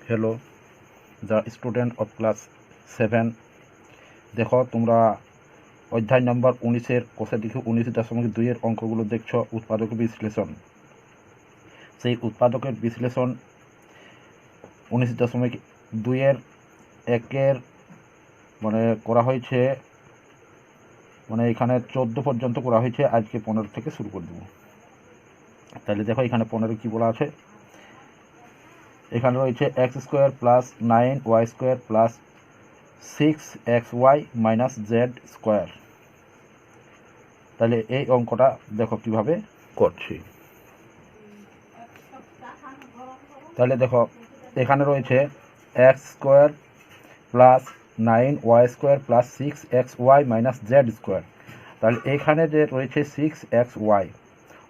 Hello the student of class 7 দেখো তোমরা অধ্যায় নম্বর 19 কোষে দেখো 19.2 এর অঙ্কগুলো দেখছো উৎপাদক বিশ্লেষণ। সেই উৎপাদকের বিশ্লেষণ 19.2 এর একের মানে করা হয়েছে, মানে এখানে 14 পর্যন্ত করা হয়েছে। আজকে 15 থেকে শুরু করে দেবো। তাহলে দেখো এখানে 15 কি বলা আছে। এখানে রয়েছে x square plus 9y square plus 6xy minus z square. তাহলে এই অঙ্কটা দেখো কিভাবে করছি। তাহলে দেখো এখানে রয়েছে x square plus 9y square plus 6xy minus z square. তাহলে এখানে যে রয়েছে 6xy,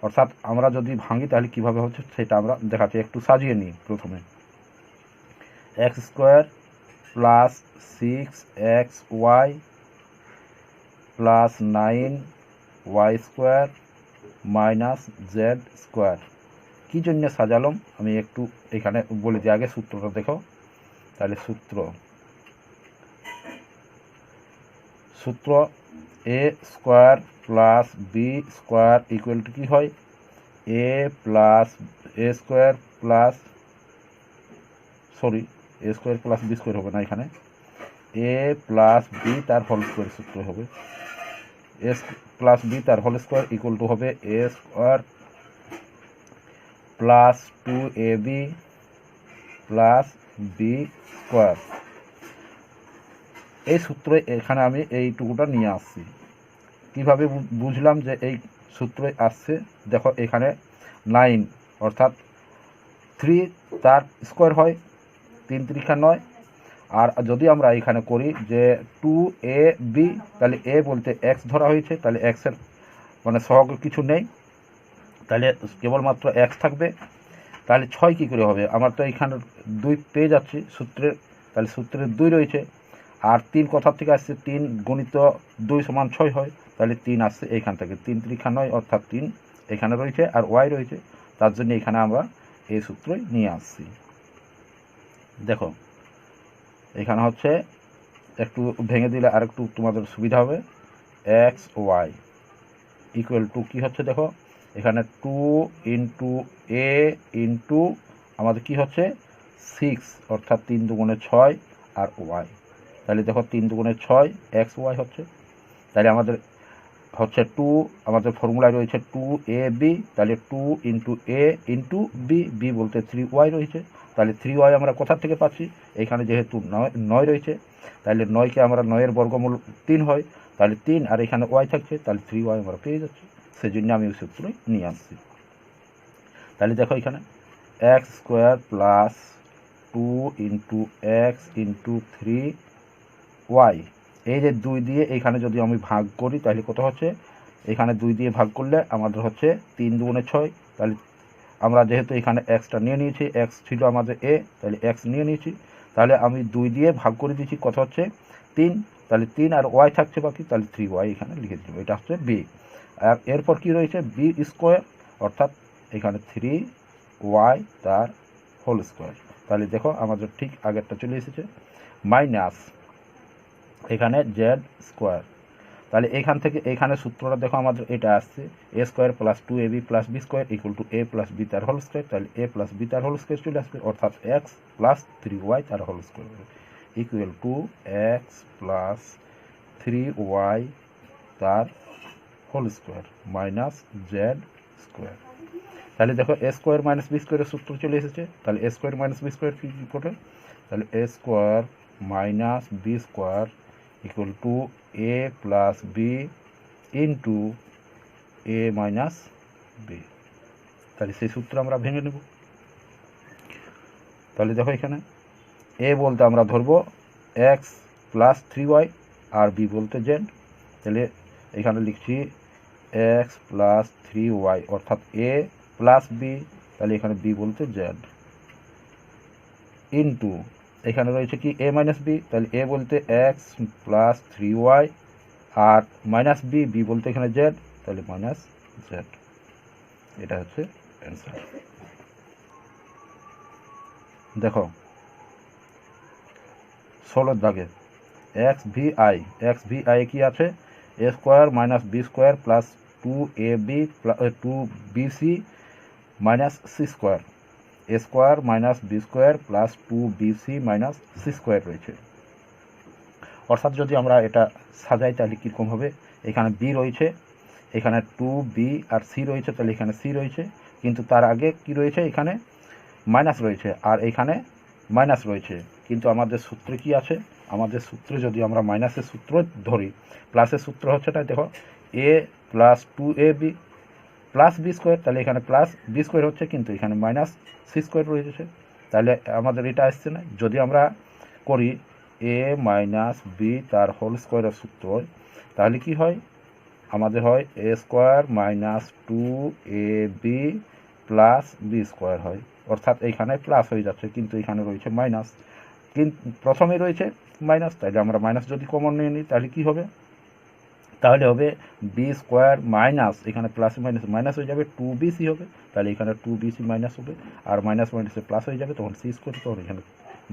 অর্থাৎ আমরা যদি ভাঙি তাহলে কীভাবে হচ্ছে সেটা আমরা দেখাচ্ছি। একটু সাজিয়ে নিই। প্রথমে x square plus 6xy plus 9y square minus z square. কী জন্য সাজালাম আমি একটু এখানে বলে দিই। আগে সূত্রটা দেখো। তাহলে সূত্র a square plus b square equal to কী হয়, a plus a square plus a square plus b square হবে না, এখানে এ প্লাস বি তার হোল স্কোয়ার সূত্র হবে। এ প্লাস বি তার হোল স্কোয়ার ইকুয়াল টু হবে a square plus 2ab plus b square. এই সূত্রে এখানে আমি এইটুকুটা নিয়ে আসছি। কিভাবে বুঝলাম যে এই সূত্রে আসছে, দেখো এখানে 9 অর্থাৎ 3 তার স্কোয়ার হয়, 3 3 9। আর যদি আমরা এখানে করি যে 2ab, তাহলে এ বলতে এক্স ধরা হয়েছে, তাহলে এক্সের মানে সহগ কিছু নেই, তাহলে কেবলমাত্র এক্স থাকবে। তাহলে 6 কী করে হবে, আমার তো এখানে 2 পেয়ে যাচ্ছি সূত্রের, তাহলে সূত্রের 2 রয়েছে। আর 3 কোথা থেকে আসছে, 3 গুণিত 2 সমান 6 হয়, তাহলে 3 আসছে এইখান থেকে, 3 3 9 অর্থাৎ 3 এখানে রয়েছে আর ওয়াই রয়েছে। তার জন্য এখানে আমরা এই সূত্রই নিয়ে আসছি। দেখো এখানে হচ্ছে একটু ভেঙে দিলে আর একটু তোমাদের সুবিধা হবে। এক্স ওয়াই ইকুয়াল টু কী হচ্ছে, দেখো এখানে 2 ইন্টু এ ইন্টু আমাদের কি হচ্ছে 6, অর্থাৎ 3 দুগুণে 6 আর ওয়াই। তাহলে দেখো 3 দুগুণে 6 এক্স ওয়াই হচ্ছে। তাহলে আমাদের হচ্ছে 2, আমাদের ফর্মুলায় রয়েছে 2ab, তাহলে 2 ইন্টু এ ইন্টু বি, বি বলতে 3y রয়েছে। তাহলে 3y আমরা কোথা থেকে পাচ্ছি, এখানে যেহেতু 9 রয়েছে, তাহলে 9কে আমরা 9-এর বর্গমূল 3 হয়, তাহলে 3 আর এখানে ওয়াই থাকছে, তাহলে 3y আমরা পেয়ে যাচ্ছি। সেই জন্য আমি ওই সূত্রই নিয়ে আসছি। তাহলে দেখো এখানে x square plus 2 into x into 3y, এই যে 2 দিয়ে এখানে যদি আমি ভাগ করি তাহলে কত হচ্ছে, এখানে 2 দিয়ে ভাগ করলে আমাদের হচ্ছে 3 দুগুণে 6। তাহলে আমরা যেহেতু এখানে এক্সটা নিয়ে নিয়েছি, এক্স ছিল আমাদের এ, তাহলে এক্স নিয়ে নিয়েছি, তাহলে আমি 2 দিয়ে ভাগ করে দিয়েছি, কত হচ্ছে 3, তাহলে 3 আর ওয়াই থাকছে বাকি, তাহলে 3y এখানে লিখে দিলাম। এটা হচ্ছে বি। আর এরপর কি রয়েছে বি স্কোয়ার, অর্থাৎ এখানে 3y তার হোল স্কোয়ার। তাহলে দেখো আমাদের ঠিক আগেরটা চলে এসেছে, মাইনাস এখানে জেড স্কোয়ার। তাহলে এখান থেকে এখানে সূত্রটা দেখো আমাদের এটা আসছে a square plus 2ab plus b square equal to a plus b তার হোল স্কোয়ার। তাহলে এ প্লাস বি তার হোল স্কোয়ার চলে আসবে, অর্থাৎ এক্স প্লাস 3y তার whole square equal to x plus 3y তার whole square minus z square. তাহলে দেখো এ স্কোয়ার মাইনাস বি স্কোয়ারের সূত্র চলে এসেছে। তাহলে a square minus B square কী করে, তাহলে a square minus B square equal to a plus B into A minus b. তাহলে সেই সূত্র আমরা ভেঙে নেব। তাহলে দেখো এখানে এ বলতে আমরা ধরবো এক্স প্লাস 3y আর বি বলতে জেড। তাহলে এখানে লিখছি এক্স প্লাস 3y অর্থাৎ এ প্লাস বি, তাহলে এখানে বি বলতে জেড, ইন্টু এখানে রয়েছে কি এ মাইনাস বি, তাহলে এ বলতে এক্স প্লাস 3y আর মাইনাস বি, বি বলতে এখানে জেড, তাহলে মাইনাস জেড। এটা হচ্ছে অ্যান্সার। দেখো 16 দাগে এক্স ভি আই কি আছে a square minus B square plus 2ab 2bc minus c square a square minus B square plus 2bc minus c square রয়েছে। অর্থাৎ যদি আমরা এটা সাজাই তাহলে কীরকম হবে, এখানে বি রয়েছে, এখানে 2b আর সি রয়েছে, তাহলে এখানে সি রয়েছে, কিন্তু তার আগে কি রয়েছে, এখানে মাইনাস রয়েছে আর এখানে মাইনাস রয়েছে। কিন্তু আমাদের সূত্রে কি আছে, আমাদের সূত্রে যদি আমরা মাইনাসের সূত্র ধরি, প্লাসের সূত্র হচ্ছে তাই দেখো a plus 2ab plus b square, তাহলে এখানে প্লাস বি স্কোয়ার হচ্ছে, কিন্তু এখানে মাইনাস সি স্কোয়ার রয়েছে, তাহলে আমাদের এটা আসছে না। যদি আমরা করি এ মাইনাস বি তার হোল স্কোয়ারের সূত্র, তাহলে কি হয়, আমাদের হয় a square minus 2ab plus b square হয়, অর্থাৎ এইখানে প্লাস হয়ে যাচ্ছে, কিন্তু এখানে রয়েছে মাইনাস, কিন্তু প্রথমে রয়েছে মাইনাস, তাহলে আমরা মাইনাস যদি কমন নিয়ে নিই তাহলে কি হবে, তাহলে হবে বি স্কোয়ার মাইনাস, এখানে প্লাস মাইনাস মাইনাস হয়ে যাবে 2bc হবে, তাহলে এখানে 2bc মাইনাস হবে, আর মাইনাস মাইনাসে প্লাস হয়ে যাবে, তখন সি স্কোয়ার, তখন এখানে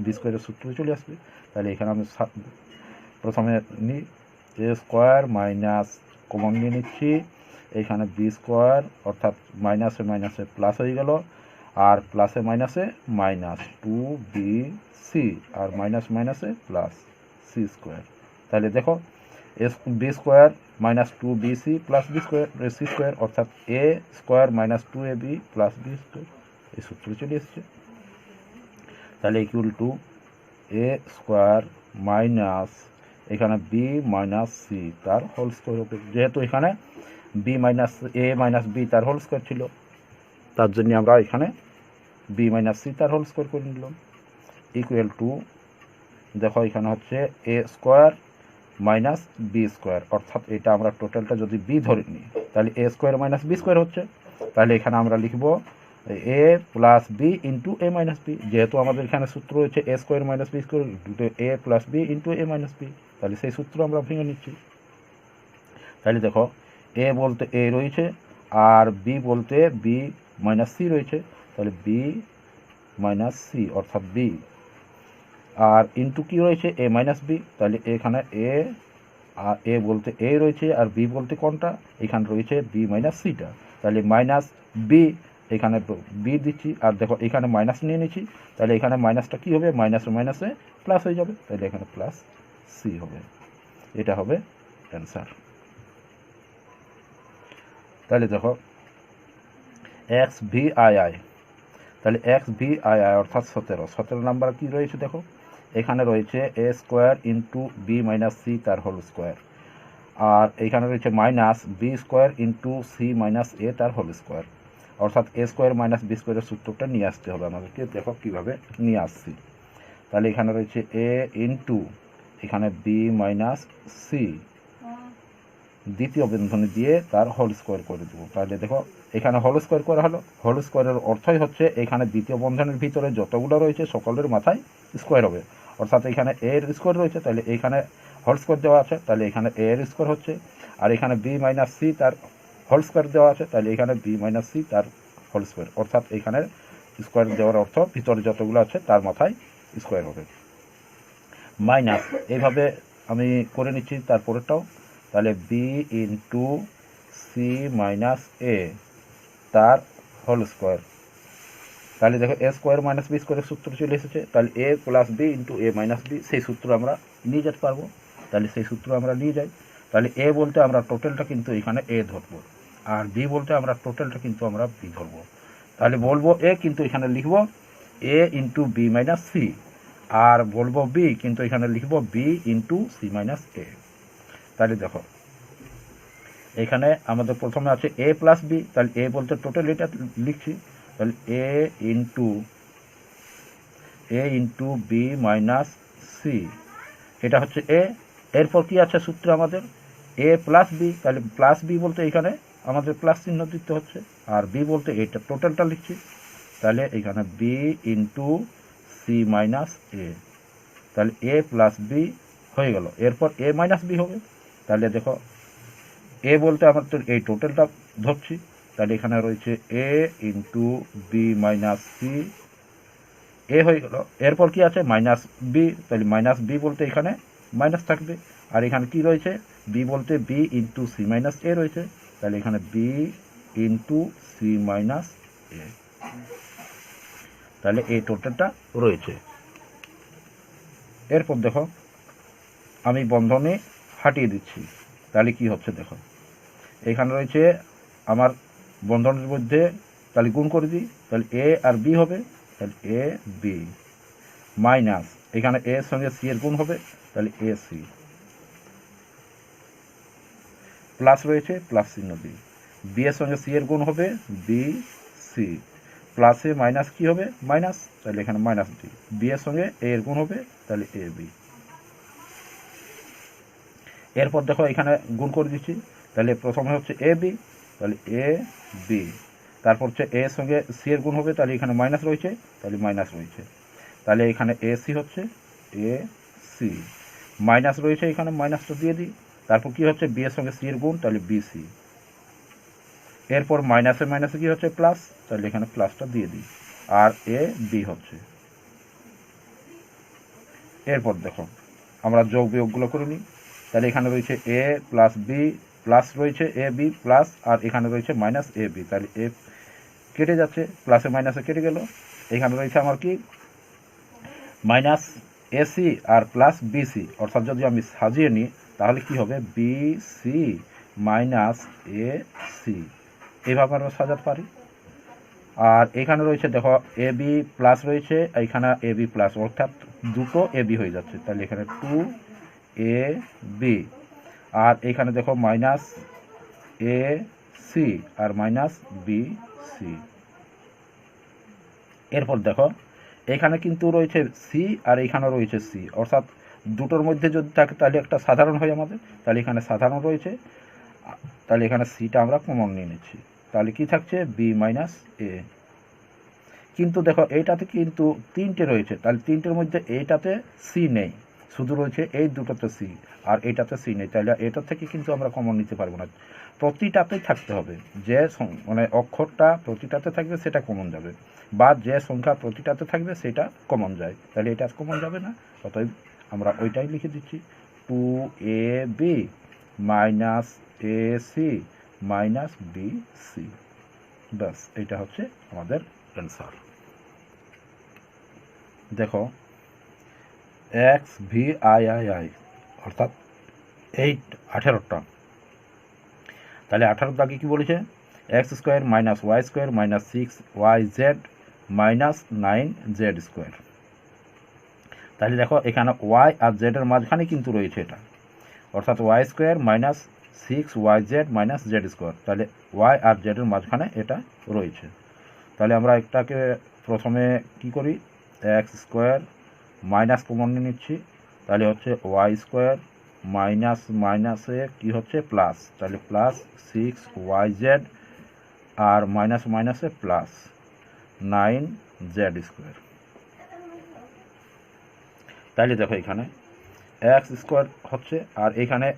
বি স্কোয়ারের সূত্র চলে আসবে। তাহলে এখানে আমি প্রথমে নিই এ স্কোয়ার মাইনাস কমন নিয়ে নিচ্ছি, এখানে বি স্কোয়ার, অর্থাৎ মাইনাসে মাইনাসে প্লাস হয়ে গেল, আর প্লাসে মাইনাসে মাইনাস 2bc আর মাইনাস মাইনাসে প্লাস সি স্কোয়ার। তাহলে দেখো b square minus 2bc plus b square c square, অর্থাৎ a square minus 2ab plus b square, এই সূত্র চলে এসেছে। তাহলে equal to a square minus এখানে বি মাইনাস সি তার হোল স্কোয়ার হবে, যেহেতু এখানে b minus a minus b তার হোল স্কোয়ার ছিল, তার জন্য আমরা এখানে বি মাইনাস সি তার হোল স্কোয়ার করে নিলাম। ইকুয়াল টু দেখো এখানে হচ্ছে a square minus B square, অর্থাৎ এটা আমরা টোটালটা যদি বি ধরে নিই তাহলে a square minus B square হচ্ছে, তাহলে এখানে আমরা লিখব এ প্লাস বি ইন্টু এ মাইনাস বি, যেহেতু আমাদের এখানে সূত্র রয়েছে a square minus B square দুটো এ প্লাস বি ইন্টু এ মাইনাস বি, তাহলে সেই সূত্র আমরা ভেঙে নিচ্ছি। তাহলে দেখো এ বলতে এ রয়েছে আর বি বলতে বি মাইনাস সি রয়েছে, তাহলে বি মাইনাস সি অর্থাৎ বি, আর ইন্টু কি রয়েছে এ মাইনাস বি, তাহলে এখানে এ আর এ বলতে এ রয়েছে আর বি বলতে কোনটা, এখানে রয়েছে বি মাইনাস সিটা, তাহলে মাইনাস বি এখানে বি দিচ্ছি, আর দেখো এখানে মাইনাস নিয়ে নিচ্ছি, তাহলে এখানে মাইনাসটা কি হবে, মাইনাসে মাইনাসে প্লাস হয়ে যাবে, তাহলে এখানে প্লাস সি হবে, এটা হবে অ্যান্সার। তাহলে দেখো এক্স ভি আই আই, তাহলে এক্স ভি আই আই অর্থাৎ 17 নাম্বার কি রয়েছে দেখো, এখানে রয়েছে a square into b minus c তার হোল স্কোয়ার, আর এখানে রয়েছে minus B square into c minus a তার হোল স্কোয়ার, অর্থাৎ এ স্কোয়ার মাইনাস বি স্কোয়ারের সূত্রটা নিয়ে আসতে হবে আমাদেরকে, দেখো কীভাবে নিয়ে আসছি। তাহলে এখানে রয়েছে এ ইন্টু এখানে বি মাইনাস সি দ্বিতীয় বন্ধনী দিয়ে তার হোল স্কোয়ার করে দেবো, তাহলে দেখো এখানে হোল স্কোয়ার করা হলো, হোল স্কোয়ারের অর্থই হচ্ছে এখানে দ্বিতীয় বন্ধনের ভিতরে যতগুলো রয়েছে সকলের মাথায় স্কোয়ার হবে, অর্থাৎ এখানে এ এর স্কোয়ার রয়েছে, তাহলে এখানে হোল স্কোয়ার দেওয়া আছে, তাহলে এখানে এ এর স্কোয়ার হচ্ছে, আর এখানে বি মাইনাস সি তার হোল স্কোয়ার দেওয়া আছে, তাহলে এখানে বি মাইনাস সি তার হোল স্কোয়ার, অর্থাৎ এখানে স্কোয়ার দেওয়ার অর্থ ভিতরে যতগুলো আছে তার মাথায় স্কোয়ার হবে, মাইনাস এইভাবে আমি করে নিচ্ছি তারপরেরটাও, তাহলে B into c minus a তার হোল স্কোয়ার, তাহলে দেখো এ স্কোয়ার মাইনাস বি স্কোয়ারের সূত্র চলে এসেছে, তাহলে a plus B into A minus B, সেই সূত্র আমরা নিয়ে যেতে পারবো, তাহলে সেই সূত্র আমরা নিয়ে যাই, তাহলে এ বলতে আমরা টোটালটা কিন্তু এখানে এ ধরবো, আর বি বলতে আমরা টোটালটা কিন্তু আমরা বি ধরবো, তাহলে বলবো এ কিন্তু এখানে লিখবো এ ইন্টু বি মাইনাস সি, আর বলবো বি কিন্তু এখানে লিখবো বি ইন্টু সি মাইনাস এ। তাহলে দেখো এখানে আমাদের প্রথমে আছে এ প্লাস বি, তাহলে এ বলতে টোটাল এটা লিখছি, তাহলে এ ইন্টু বি মাইনাস সি, এটা হচ্ছে এ, এরপর কি আছে সূত্রে আমাদের এ প্লাস বি, তাহলে প্লাস বি বলতে এখানে আমাদের প্লাস চিহ্ন দিতে হচ্ছে, আর বি বলতে এটা টোটালটা লিখছি, তাহলে এখানে বি ইন্টু সি মাইনাস এ, তাহলে এ প্লাস বি হয়ে গেল, এরপর এ মাইনাস বি হবে, তাহলে দেখো এ বলতে আমাদের এই টোটালটা ধরছি, তাহলে এখানে রয়েছে এ ইন্টু বি মাইনাস সি এ হয়ে গেল। এরপর কি আছে মাইনাস বি, তাহলে মাইনাস বি বলতে এখানে মাইনাস থাকবে, আর এখানে কি রয়েছে বি বলতে বি ইন্টু সি মাইনাস এ রয়েছে, তাহলে এখানে বি ইন্টু সি মাইনাস এ, তাহলে এই টোটালটা রয়েছে। এরপর দেখো আমি বন্ধনে হাঁটিয়ে দিচ্ছি, তাহলে কি হচ্ছে দেখো, এখানে রয়েছে আমার বন্ধনের মধ্যে, তাহলে গুণ করে দিই, তাহলে এ আর বি হবে, তাহলে এ বি মাইনাস এখানে এর সঙ্গে সি এর গুণ হবে, তাহলে এ সি প্লাস রয়েছে প্লাস চিহ্ন দিই, বি এর সঙ্গে সি এর গুণ হবে বি সি প্লাসে মাইনাস কি হবে মাইনাস, তাহলে এখানে মাইনাস দিই, বি এর সঙ্গে এ এর গুণ হবে, তাহলে এ বি। এরপর দেখো এখানে গুণ করে দিচ্ছি, তাহলে প্রথমে হচ্ছে এ বি, তাহলে এ বি, তারপর হচ্ছে এ এর সঙ্গে সি এর গুণ হবে, তাহলে এখানে মাইনাস রয়েছে, তাহলে মাইনাস রয়েছে, তাহলে এখানে এ সি হচ্ছে এ সি মাইনাস রয়েছে, এখানে মাইনাসটা দিয়ে দিই, তারপর কি হচ্ছে বি এর সঙ্গে সি এর গুণ, তাহলে বি সি, এরপর মাইনাসে মাইনাসে কি হচ্ছে প্লাস, তাহলে এখানে প্লাসটা দিয়ে দিই, আর এ বি হচ্ছে। এরপর দেখো আমরা যোগ বিয়োগগুলো করে নিই, তাহলে এখানে রয়েছে এ প্লাস বি প্লাস রয়েছে এ বি প্লাস, আর এখানে রয়েছে মাইনাস এ বি, তাহলে এ কেটে যাচ্ছে, প্লাসে মাইনাসে কেটে গেল, এখানে রয়েছে আমার কি মাইনাস এসি আর প্লাস বিসি, অর্থাৎ যদি আমি সাজিয়ে নিই তাহলে কি হবে বিসি মাইনাস এ সি, এইভাবে আমরা সাজাতে পারি। আর এখানে রয়েছে দেখো এ বি প্লাস রয়েছে, এখানে এ বি প্লাস, অর্থাৎ দুটো এ বি হয়ে যাচ্ছে, তাহলে এখানে টু এ বি, আর এখানে দেখো মাইনাস এ সি আর মাইনাস বি সি। এরপর দেখো এখানে কিন্তু রয়েছে সি আর এখানে রয়েছে সি, অর্থাৎ দুটোর মধ্যে যদি থাকে তাহলে একটা সাধারণ হয় আমাদের, তাহলে এখানে সাধারণ রয়েছে, তাহলে এখানে সিটা আমরা কমন নিয়ে নিচ্ছি, তাহলে কি থাকছে বি মাইনাস এ। কিন্তু দেখো এইটাতে কিন্তু তিনটে রয়েছে, তাহলে তিনটের মধ্যে এইটাতে সি নেই, শুধু রয়েছে এই দুটোতে সি আর এইটাতে সি নেই, তাহলে এটার থেকে কিন্তু আমরা কমন নিতে পারবো না, প্রতিটাতেই থাকতে হবে, যে মানে অক্ষরটা প্রতিটাতে থাকবে সেটা কমন যাবে, বা যে সংখ্যা প্রতিটাতে থাকবে সেটা কমন যায়, তাহলে এটা কমন যাবে না, অতএব আমরা ওইটাই লিখে দিচ্ছি two A B minus A C minus B C, ব্যাস এটা হচ্ছে আমাদের অ্যান্সার। দেখো X V I I I অর্থাৎ 18টা, তাহলে 18 দাগে কী বলেছে X square minus Y square minus 6 YZ minus 9Z², তাহলে দেখো এখানে ওয়াই আর জেডের মাঝখানে কিন্তু রয়েছে এটা, অর্থাৎ Y square minus 6YZ minus Z², তাহলে ওয়াই আর জেডের মাঝখানে এটা রয়েছে, তাহলে আমরা একটাকে প্রথমে কি করি এক্স স্কোয়ার মাইনাস কমন নিয়ে নিচ্ছি, তাহলে হচ্ছে ওয়াই স্কোয়ার মাইনাস মাইনাসে কি হচ্ছে প্লাস, তাহলে প্লাস 6YZ আর মাইনাস মাইনাসে প্লাস 9Z², তাহলে দেখো এখানে এক্স স্কোয়ার হচ্ছে, আর এখানে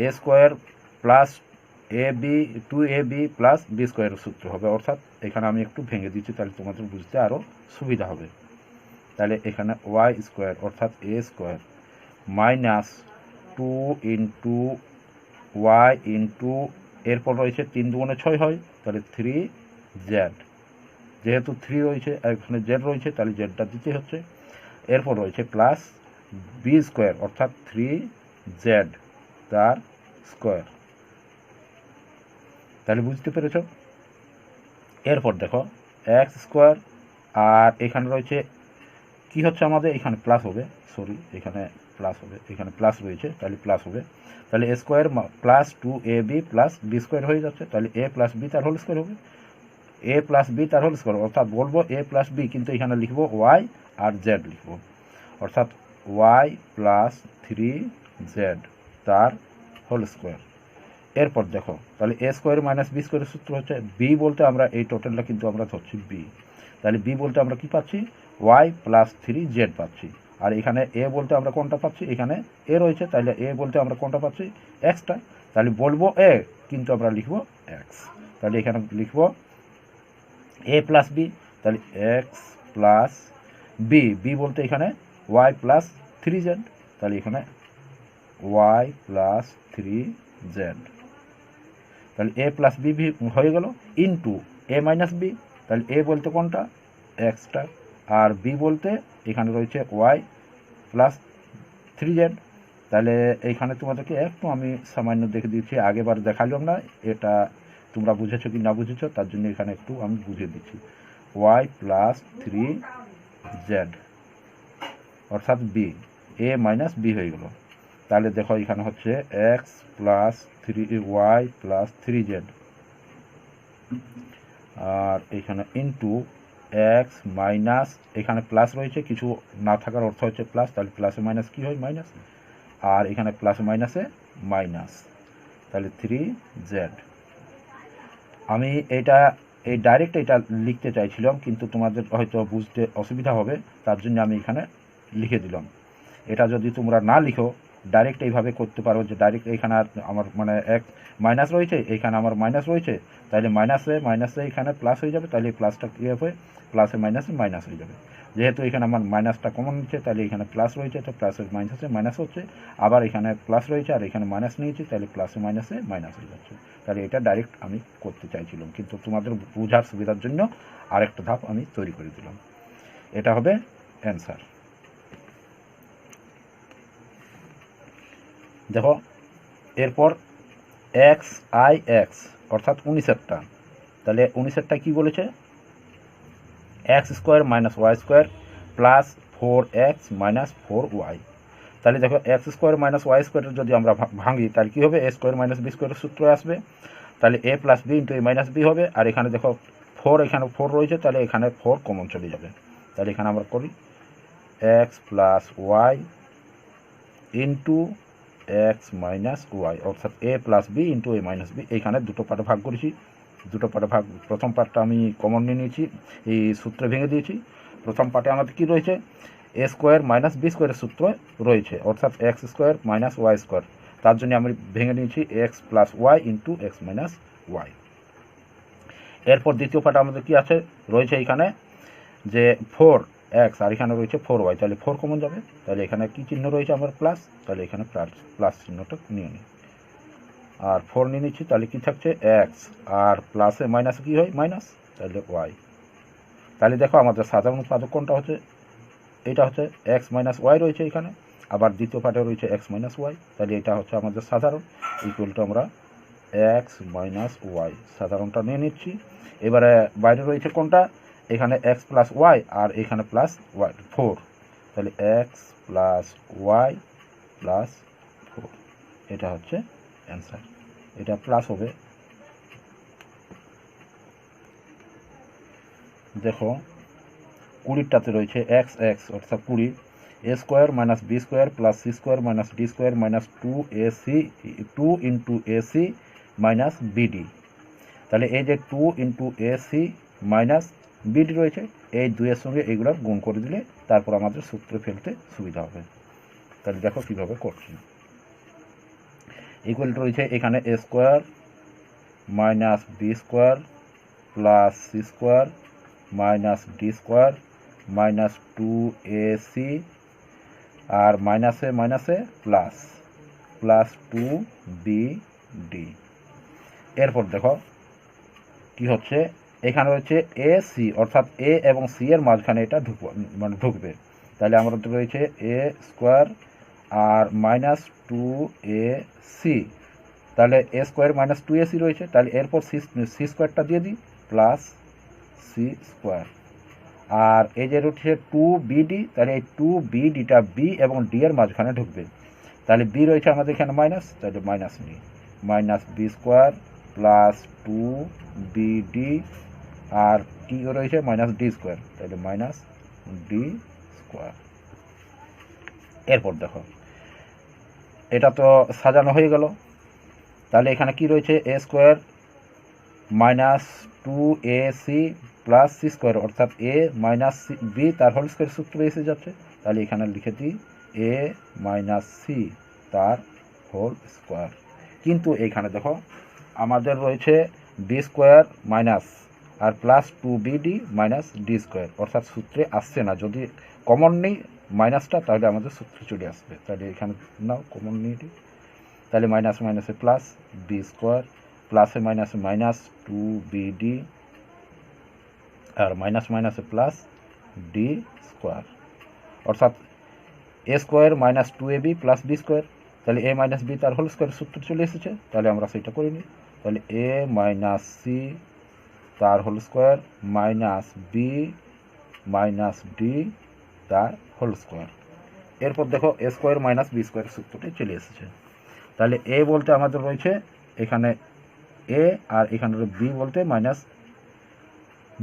a square plus A B 2AB plus B স্কোয়ারের সূত্র হবে, অর্থাৎ এখানে আমি একটু ভেঙে দিচ্ছি তাহলে তোমাদের বুঝতে আরও সুবিধা হবে, তাহলে এখানে ওয়াই স্কোয়ার অর্থাৎ a square minus 2 into y into, এরপর রয়েছে 3 দুগুণে 6 হয়, তাহলে 3Z, যেহেতু 3 রয়েছে আর এখানে জেড রয়েছে তাহলে জেডটা দিতে হচ্ছে, এরপর রয়েছে প্লাস বি স্কোয়ার অর্থাৎ 3Z তার স্কোয়ার, তাহলে বুঝতে পেরেছ। এরপর দেখো এক্স স্কোয়ার, আর এখানে রয়েছে কি হচ্ছে আমাদের এখানে প্লাস হবে, সরি এখানে প্লাস হবে, এখানে প্লাস রয়েছে তাহলে প্লাস হবে, তাহলে a square plus 2AB plus b square হয়ে যাচ্ছে, তাহলে এ প্লাস বি তার হোল স্কোয়ার হবে, এ প্লাস বি তার হোল স্কোয়ার, অর্থাৎ বলবো এ প্লাস বি, কিন্তু এখানে লিখবো ওয়াই আর জেড লিখবো, অর্থাৎ ওয়াই প্লাস 3Z তার হোল স্কোয়ার। এরপর দেখো তাহলে এ স্কোয়ার মাইনাস বি স্কোয়ারের সূত্র হচ্ছে বি বলতে আমরা এই টোটালটা কিন্তু আমরা ধরছি বি, তাহলে বি বলতে আমরা কি পাচ্ছি ওয়াই প্লাস 3Z পাচ্ছি, আর এখানে এ বলতে আমরা কোনটা পাচ্ছি, এখানে এ রয়েছে, তাহলে এ বলতে আমরা কোনটা পাচ্ছি এক্সটা, তাহলে বলবো এ কিন্তু আমরা লিখবো এক্স, তাহলে এখানে লিখবো এ প্লাস বি, তাহলে এক্স প্লাস বি, বি বলতে এখানে ওয়াই প্লাস 3z, তাহলে এখানে ওয়াই প্লাস 3z, তাহলে এ প্লাস বি হয়ে গেল, ইন্টু এ মাইনাস বি, তাহলে এ বলতে কোনটা এক্সটা, আর বি বলতে এখানে রয়েছে ওয়াই প্লাস 3z। তাহলে এইখানে তোমাদেরকে একটু আমি সামান্য দেখে দিচ্ছি, আগেবার দেখালাম না, এটা তোমরা বুঝেছো কি না বুঝেছো তার জন্য এখানে একটু আমি বুঝিয়ে দিচ্ছি। ওয়াই প্লাস 3z অর্থাৎ বি, এ মাইনাস বি হয়ে গেল। তাহলে দেখো এখানে হচ্ছে x plus 3y plus 3z, আর এখানে ইন্টু এক্স মাইনাস, এখানে প্লাস রয়েছে, কিছু না থাকার অর্থ হচ্ছে প্লাস, তাহলে প্লাসে মাইনাস কী হয় মাইনাস, আর এখানে প্লাসে মাইনাসে মাইনাস, তাহলে 3z। আমি এই ডাইরেক্ট এটা লিখতে চাইছিলাম, কিন্তু তোমাদের হয়তো বুঝতে অসুবিধা হবে, তার জন্য আমি এখানে লিখে দিলাম। এটা যদি তোমরা না লিখো ডাইরেক্ট এইভাবে করতে পারো, যে ডাইরেক্ট এখানে আমার মানে এক মাইনাস রয়েছে, এখানে আমার মাইনাস রয়েছে, তাহলে মাইনাসে এখানে প্লাস হয়ে যাবে, তাহলে এই প্লাসটা কী হবে প্লাসে মাইনাসে মাইনাস হয়ে যাবে। যেহেতু এখানে আমার মাইনাসটা কমন হচ্ছে, তাহলে এখানে প্লাস রয়েছে, তো প্লাসে মাইনাসে মাইনাস হচ্ছে, আবার এখানে প্লাস রয়েছে আর এখানে মাইনাস নিয়েছি, তাহলে প্লাসে মাইনাসে মাইনাস হয়ে যাচ্ছে। তাহলে এটা ডাইরেক্ট আমি করতে চাইছিলাম, কিন্তু তোমাদের বোঝার সুবিধার জন্য আরেকটা ধাপ আমি তৈরি করে দিলাম। এটা হবে অ্যান্সার। দেখো এরপর এক্স আই এক্স অর্থাৎ 19-এরটা, তাহলে 19-এরটা কী বলেছে, X square minus Y square plus 4x minus 4y। তাহলে দেখো এক্স স্কোয়ার মাইনাস ওয়াই স্কোয়ারের যদি আমরা ভাঙি তাহলে কী হবে, এ স্কোয়ার মাইনাস বি স্কোয়ারের সূত্র আসবে, তাহলে a plus B into A minus B হবে, আর এখানে দেখো 4, এখানে 4 রয়েছে, তাহলে এখানে 4 কমন চলে যাবে। তাহলে এখানে আমরা করি X plus Y into X minus Y, অর্থাৎ A plus B into A minus B. এইখানে দুটো পার্টে ভাগ করেছি, দুটো পার্টে ভাগ, প্রথম পার্টটা আমি কমন নিয়ে নিয়েছি, এই সূত্রে ভেঙে দিয়েছি। প্রথম পার্টে আমাদের কী রয়েছে, এ স্কোয়ার মাইনাস বি স্কোয়ারের সূত্র রয়েছে, অর্থাৎ X square minus Y square, তার জন্য আমি ভেঙে নিয়েছি X plus Y into X minus Y. এরপর দ্বিতীয় পার্টে আমাদের কী আছে রয়েছে, এখানে যে 4x আর এখানে রয়েছে 4y, তাহলে 4 কমন যাবে, তাহলে এখানে কী চিহ্ন রয়েছে আমার প্লাস, তাহলে এখানে প্লাস চিহ্নটা নিয়ে নিই, আর 4 নিয়ে নিচ্ছি, তাহলে কী থাকছে এক্স, আর প্লাসে মাইনাসে কী হয় মাইনাস, তাহলে ওয়াই। তাহলে দেখো আমাদের সাধারণ উৎপাদক কোনটা হচ্ছে, এটা হচ্ছে এক্স মাইনাস ওয়াই রয়েছে এখানে, আবার দ্বিতীয় পার্টে রয়েছে এক্স মাইনাস ওয়াই, তাহলে এটা হচ্ছে আমাদের সাধারণ, ইকুয়ালটা আমরা এক্স মাইনাস ওয়াই সাধারণটা নিয়ে নিচ্ছি। এবারে বাইরে রয়েছে কোনটা, এখানে এক্স প্লাস ওয়াই আর এখানে প্লাস ওয়াই 4, তাহলে এক্স প্লাস ওয়াই প্লাস 4, এটা হচ্ছে অ্যান্সার। এটা প্লাস হবে। দেখো 20টাতে রয়েছে এক্স এক্স অর্থাৎ 20, a square minus B square plus c square minus D square minus 2 into a c minus b d. তাহলে এই যে 2 ইন্টু এসি মাইনাস বিডি রয়েছে, এই দুইয়ের সঙ্গে এইগুলো গুণ করে দিলে তারপর আমাদের সূত্রে ফেলতে সুবিধা হবে। তাহলে দেখো কীভাবে করছি, ইকুয়াল রয়েছে এখানে a square minus B square plus c square minus D square minus 2ac, আর মাইনাসে মাইনাসে প্লাস 2bd। এরপর দেখো কি হচ্ছে, এখানে রয়েছে এ সি অর্থাৎ এ এবং সি এর মাঝখানে এটা ঢুকবে, তাহলে আমাদের রয়েছে a square R minus 2ac, তাহলে এ স্কোয়ার মাইনাস 2ac রয়েছে, তাহলে এরপর সি স্কোয়ারটা দিয়ে দিই প্লাস সি স্কোয়ার, আর এই যে রয়েছে 2bd, তাহলে এই 2bdটা বি এবং ডি এর মাঝখানে ঢুকবে, তাহলে বি রয়েছে আমাদের এখানে মাইনাস, তাহলে মাইনাস নিই, minus B square plus 2bd, আর কি রয়েছে মাইনাস ডি স্কোয়ার, তাহলে মাইনাস ডি স্কোয়ার। এরপর দেখো এটা তো সাজানো হয়ে গেল, তাহলে এখানে কি রয়েছে a square minus 2ac plus c square অর্থাৎ এ মাইনাস বি তার হোল স্কোয়ার সূত্র এসে যাচ্ছে, তাহলে এখানে লিখে দিই এ মাইনাস সি তার হোল স্কোয়ার। কিন্তু এইখানে দেখো আমাদের রয়েছে বি স্কোয়ার মাইনাস আর plus 2bd minus D square, অর্থাৎ সূত্রে আসছে না। যদি কমন নেই মাইনাসটা তাহলে আমাদের সূত্রে চলে আসবে। তাহলে এখানে নাও কমন নিয়ে দিই, তাহলে মাইনাস মাইনাসে প্লাস বি স্কোয়ার, প্লাসে মাইনাসে মাইনাস 2bd আর মাইনাস মাইনাসে প্লাস ডি স্কোয়ার, অর্থাৎ a square minus 2ab plus b square, তাহলে এ মাইনাস বি তার হোল স্কোয়ার সূত্র চলে এসেছে। তাহলে আমরা সেটা করে নিই। তাহলে এ মাইনাস সি তার whole square minus b minus d তার হোল স্কোয়ার। এরপর দেখো a square minus B square সূত্রটি চলে এসেছে। তাহলে এ বলতে আমাদের রয়েছে এখানে এ, আর এখানে বি বলতে মাইনাস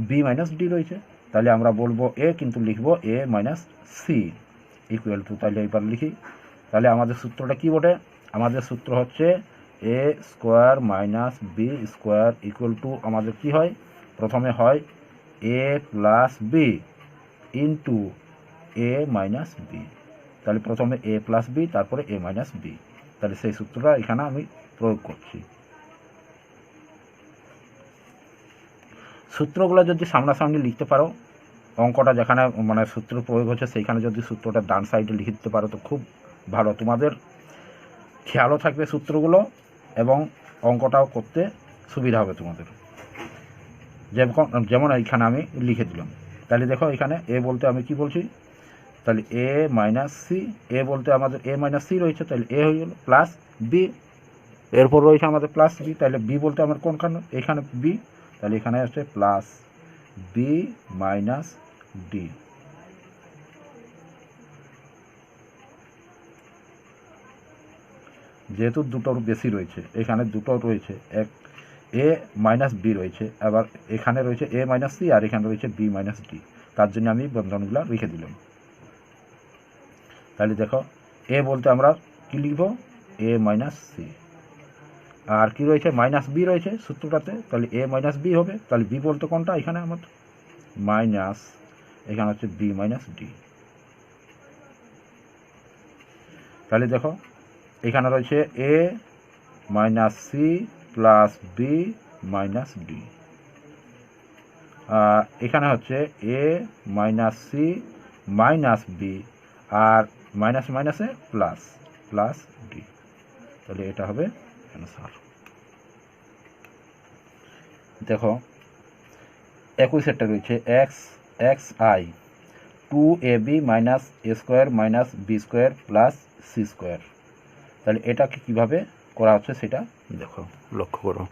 বি মাইনাস ডি রয়েছে। তাহলে আমরা বলবো এ, কিন্তু লিখবো এ মাইনাস সি ইকুয়াল টু, তাহলে এবার লিখি। তাহলে আমাদের সূত্রটা কি বটে? আমাদের সূত্র হচ্ছে a square minus B square equal to আমাদের কি হয়? প্রথমে হয় a plus B into A minus b. তাহলে প্রথমে এ প্লাস বি, তারপরে এ মাইনাস বি। তাহলে সেই সূত্রটা এখানে আমি প্রয়োগ করছি। সূত্রগুলো যদি সামনাসামনি লিখতে পারো, অঙ্কটা যেখানে মানে সূত্র প্রয়োগ হচ্ছে সেইখানে যদি সূত্রটা ডান সাইডে লিখে দিতে পারো তো খুব ভালো, তোমাদের খেয়ালও থাকবে সূত্রগুলো এবং অঙ্কটাও করতে সুবিধা হবে তোমাদের। যেমন এইখানে আমি লিখে দিলাম। তাহলে দেখো এখানে এ বলতে আমি কি বলছি? তাহলে এ মাইনাস সি, এ বলতে আমাদের এ মাইনাস সি রয়েছে, তাহলে এ হয়ে গেল প্লাস বি, এরপর রয়েছে আমাদের প্লাস বি, তাহলে বি বলতে আমার কোনখানে? এখানে বি, তাহলে এখানে হচ্ছে প্লাস বি মাইনাস ডি। যেহেতু দুটোর বেশি রয়েছে, এখানে দুটো রয়েছে, এক এ মাইনাস বি রয়েছে, আবার এখানে রয়েছে এ মাইনাস সি আর এখানে রয়েছে বি মাইনাস ডি, তার জন্য আমি বন্ধনগুলো রেখে দিলাম। তাহলে দেখো এ বলতে আমরা কি লিখব? এ মাইনাস সি, আর কি রয়েছে? মাইনাস বি রয়েছে সূত্রটাতে, তাহলে এ মাইনাস বি হবে। তাহলে বি বলতে কোনটা? এখানে আমার মাইনাস, এখানে হচ্ছে বি মাইনাস ডি। তাহলে দেখো এখানে রয়েছে a minus c plus b minus d, এখানে হচ্ছে a minus c minus b আর মাইনাস মাইনাসে প্লাস প্লাস ডি। তাহলে এটা হবে অ্যান্সার। দেখো 21 রয়েছে X X I 2ab minus a square minus B square plus c square. তাহলে এটাকে কীভাবে করা হচ্ছে সেটা দেখো, লক্ষ্য করো।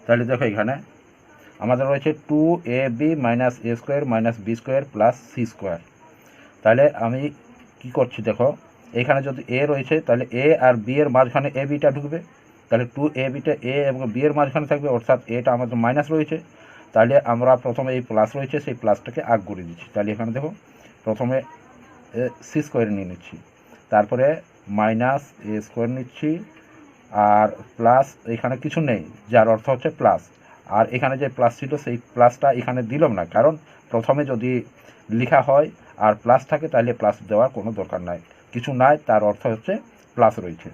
তাহলে দেখো এখানে আমাদের রয়েছে 2ab minus a square minus B square plus c square. তাহলে আমি কি করছি দেখো, এখানে যদি এ রয়েছে তাহলে এ আর বি এর মাঝখানে এ বিটা ঢুকবে, তাহলে 2abটা এ এবং বি এর মাঝখানে থাকবে, অর্থাৎ এটা আমাদের মাইনাস রয়েছে। তাহলে আমরা প্রথমে এই প্লাস রয়েছে সেই প্লাসটাকে আগ করে দিচ্ছি। তাহলে এখানে দেখো প্রথমে সি স্কোয়ার নিয়ে নিচ্ছি, তারপরে মাইনাস এ স্কোয়ার নিচ্ছি, আর প্লাস এখানে কিছু নেই যার অর্থ হচ্ছে প্লাস, আর এখানে যে প্লাস ছিল সেই প্লাসটা এখানে দিলাম না, কারণ প্রথমে যদি লেখা হয় আর প্লাস থাকে তাহলে প্লাস দেওয়ার কোনো দরকার নাই, কিছু নাই তার অর্থ হচ্ছে প্লাস রয়েছে,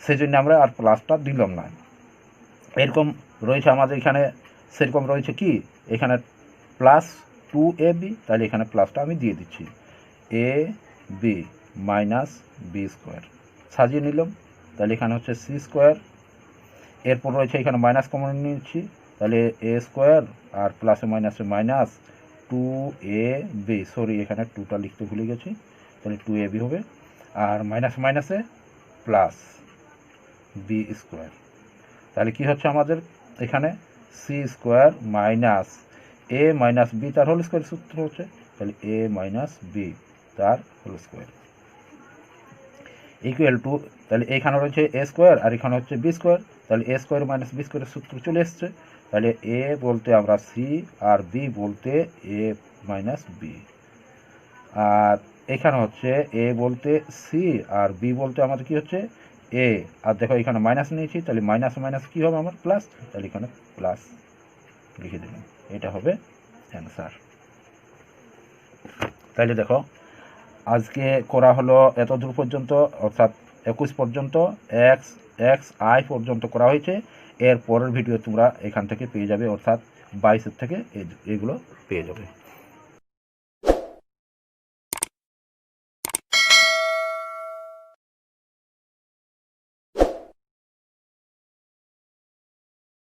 সেই জন্য আমরা আর প্লাসটা দিলাম না। এরকম রয়েছে আমাদের এখানে, সেরকম রয়েছে কি এখানে প্লাস 2ab, তাহলে এখানে প্লাসটা আমি দিয়ে দিচ্ছি এ বি মাইনাস বি স্কোয়ার সাজিয়ে নিলাম। তাহলে এখানে হচ্ছে সি স্কোয়ার, এরপর রয়েছে এখানে মাইনাস কমন নিচ্ছি, তাহলে এ স্কোয়ার আর প্লাসে মাইনাসে মাইনাস 2ab, সরি এখানে 2টা লিখতে ভুলে গেছি, তাহলে 2ab হবে, আর মাইনাস মাইনাসে প্লাস বি স্কোয়ার। তাহলে কি হচ্ছে আমাদের এখানে C square minus a minus b তার হোল স্কোয়ার সূত্র হচ্ছে, তাহলে এ মাইনাস বি তার হোল স্কোয়ার ইকুয়াল টু, তাহলে এখানে রয়েছে এ স্কোয়ার আর এখানে হচ্ছে বি স্কোয়ার, তাহলে এ স্কোয়ার মাইনাস বি স্কোয়ারের সূত্র চলে এসছে। তাহলে এ বলতে আমরা সি আর বি বলতে এ মাইনাস বি, আর এখানে হচ্ছে এ বলতে সি আর বি বলতে আমাদের কি হচ্ছে এ, আর দেখো এখানে মাইনাস নিয়েছি, তাহলে মাইনাস মাইনাস কী হবে আমার প্লাস, তাহলে এখানে প্লাস লিখে দিলাম, এটা হবে অ্যান্সার। তাহলে দেখো আজকে করা হলো এত দূর পর্যন্ত, অর্থাৎ 21 পর্যন্ত এক্স xi পর্যন্ত করা হয়েছে। এর পরের ভিডিও তোমরা এখান থেকে পেয়ে যাবে, অর্থাৎ 22 থেকে এগুলো পেয়ে যাবে।